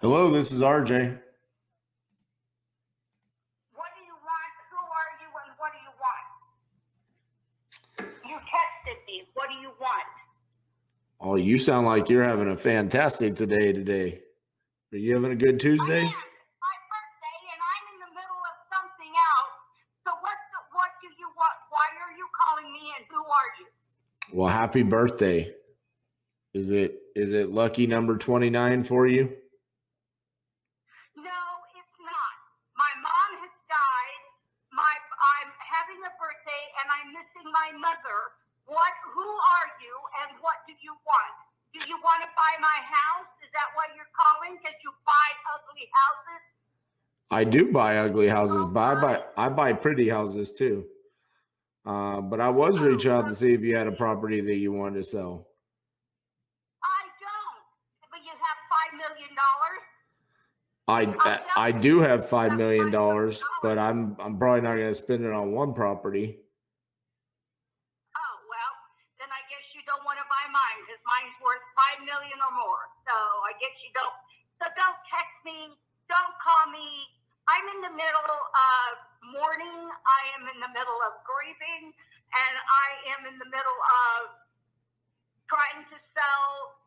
Hello, this is RJ. What do you want? Who are you and what do you want? You texted me. What do you want? Oh, you sound like you're having a fantastic today. Are you having a good Tuesday? I am. It's my birthday and I'm in the middle of something else. So what do you want? Why are you calling me and who are you? Well, happy birthday. Is it lucky number 29 for you? No, it's not. My mom has died. I'm having a birthday and I'm missing my mother. Who are you and what do you want? Do you want to buy my house? Is that what you're calling? Because you buy ugly houses? I do buy ugly houses, but I buy pretty houses too. But I was reaching out to see if you had a property that you wanted to sell. I don't. But you have $5 million? I do have $5 million, but I'm probably not going to spend it on one property. Oh, well, then I guess you don't want to buy mine because mine's worth $5 million or more. So I guess you don't. So don't text me. Don't call me. I'm in the middle of mourning. I am in the middle of grieving. And I am in the middle of trying to sell.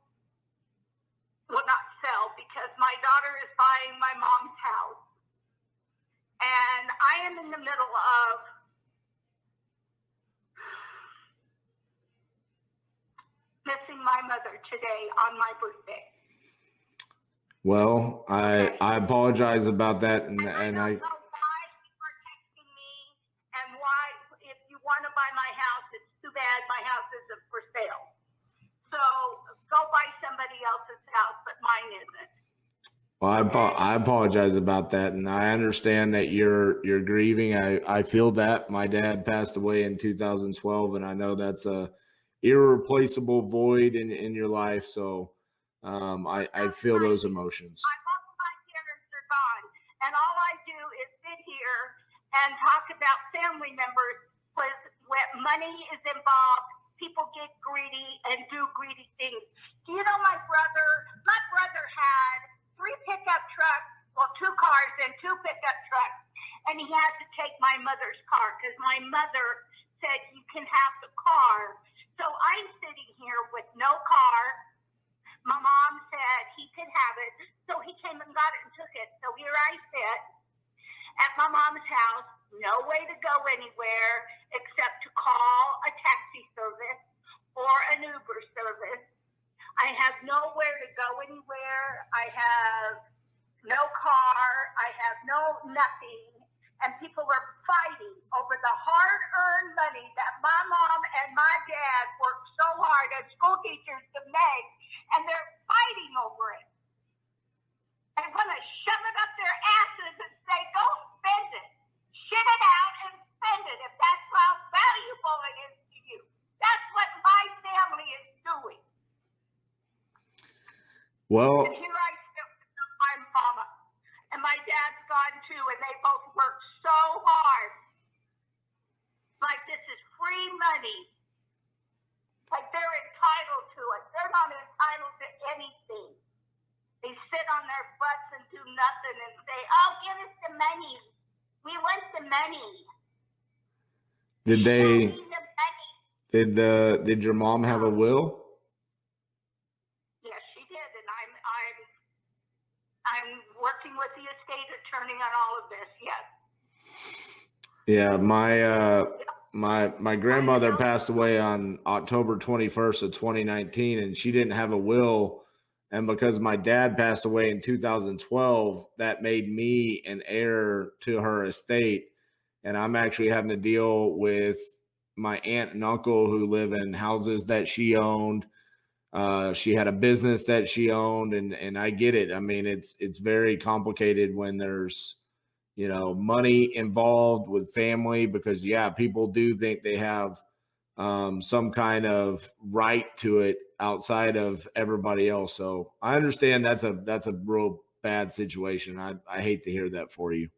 Well, not sell, because my daughter is buying my mom's house. And I am in the middle of missing my mother today on my birthday. Well, I apologize about that, and I don't know why you are texting me and why, if you want to buy my house, it's too bad my house isn't for sale. So go buy somebody else's house, but mine isn't. Well, I apologize about that, and I understand that you're grieving. I feel that my dad passed away in 2012, and I know that's a irreplaceable void in your life. So I feel those emotions. Both of my parents are gone, and all I do is sit here and talk about family members. When money is involved, people get greedy and do greedy things. Do you know my brother had 3 pickup trucks, well, 2 cars and 2 pickup trucks, and he had to take my mother's car because my mother said you can have the car. So I'm sitting here with no car. My mom said he could have it, so he came and got it and took it. So here I sit at my mom's house, no way to go anywhere except to call a taxi service or an Uber service. I have nowhere to go anywhere. I have no car. I have no nothing. And people are fighting over the hard-earned money that my mom and my dad worked so hard as school teachers to make, and they're fighting over it. They're going to shove it up their asses and say, go spend it. Shit it out and spend it if that's how valuable it is to you. That's what my family is doing. Well, and here I sit with my mama. And my dad's gone too, and they both worked so hard. Like this is free money. Like they're entitled to it. They're not entitled to anything. They sit on their butts and do nothing and say, oh, give us the money. We want the money. Did your mom have a will? Yes, she did, and I'm working with the estate attorney on all of this. Yes. Yeah, my grandmother passed away on October 21st of 2019, and she didn't have a will. And because my dad passed away in 2012, that made me an heir to her estate. And I'm actually having to deal with my aunt and uncle who live in houses that she owned. She had a business that she owned, and I get it. I mean, it's very complicated when there's, money involved with family, because people do think they have some kind of right to it outside of everybody else. So I understand that's a real bad situation. I hate to hear that for you.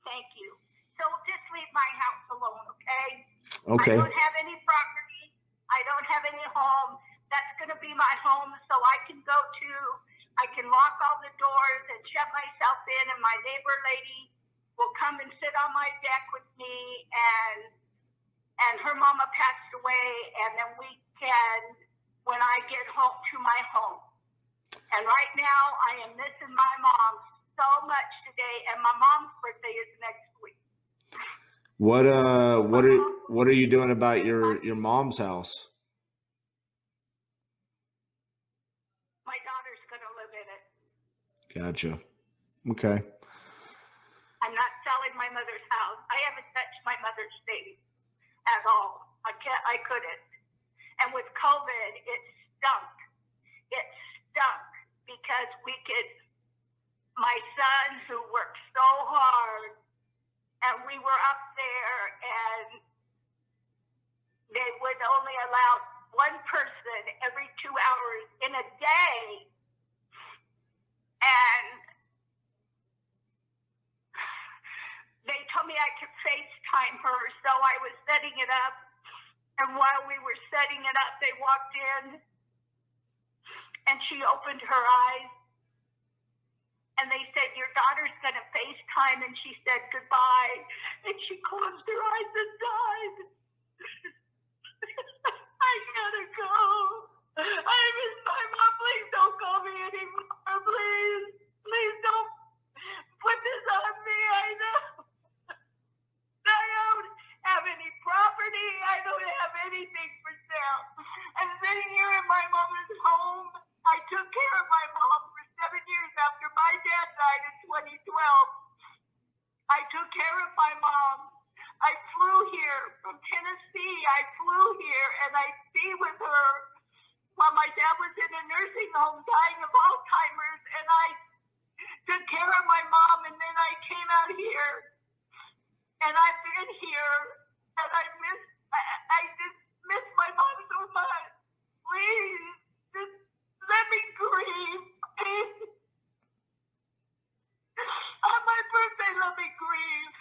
Thank you. So just leave my house alone, okay? Okay. I don't have any property. I don't have any home. That's going to be my home, so I can go to I can lock all the doors and shut myself in, and my neighbor lady will come and sit on my deck with me, and her mama passed away, and then we can, when I get home to my home. And right now I am missing my mom so much today, and my mom's birthday is next week. What are you doing about your mom's house? My daughter's gonna live in it. Gotcha. Okay. I'm not selling my mother's house. I haven't touched my mother's things at all. I couldn't. And with COVID, it stunk. It stunk because my son who worked so hard, and we were up there, and they would only allow one person every 2 hours in a day. And they told me I could FaceTime her, so I was setting it up. And while we were setting it up, they walked in, and she opened her eyes. And they said, your daughter's going to FaceTime, and she said goodbye. And she closed her eyes and died. I gotta go. I miss my mom. Please don't call me anymore. Please. Please don't put this on me. I know. I don't have any property. I don't have anything for sale. I'm sitting here in my mama's home. I took care of my mom for 7 years after my dad died in 2012. I took care of my mom. I flew here from Tennessee. I flew here and I'd be with her while my dad was in a nursing home dying of Alzheimer's, and I took care of my mom, and then I came out here, and I've been here, and I just miss my mom so much. Please, just let me grieve. On my birthday, let me grieve.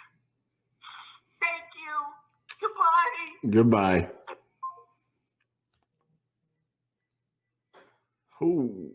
Thank you. Goodbye. Goodbye. Ooh.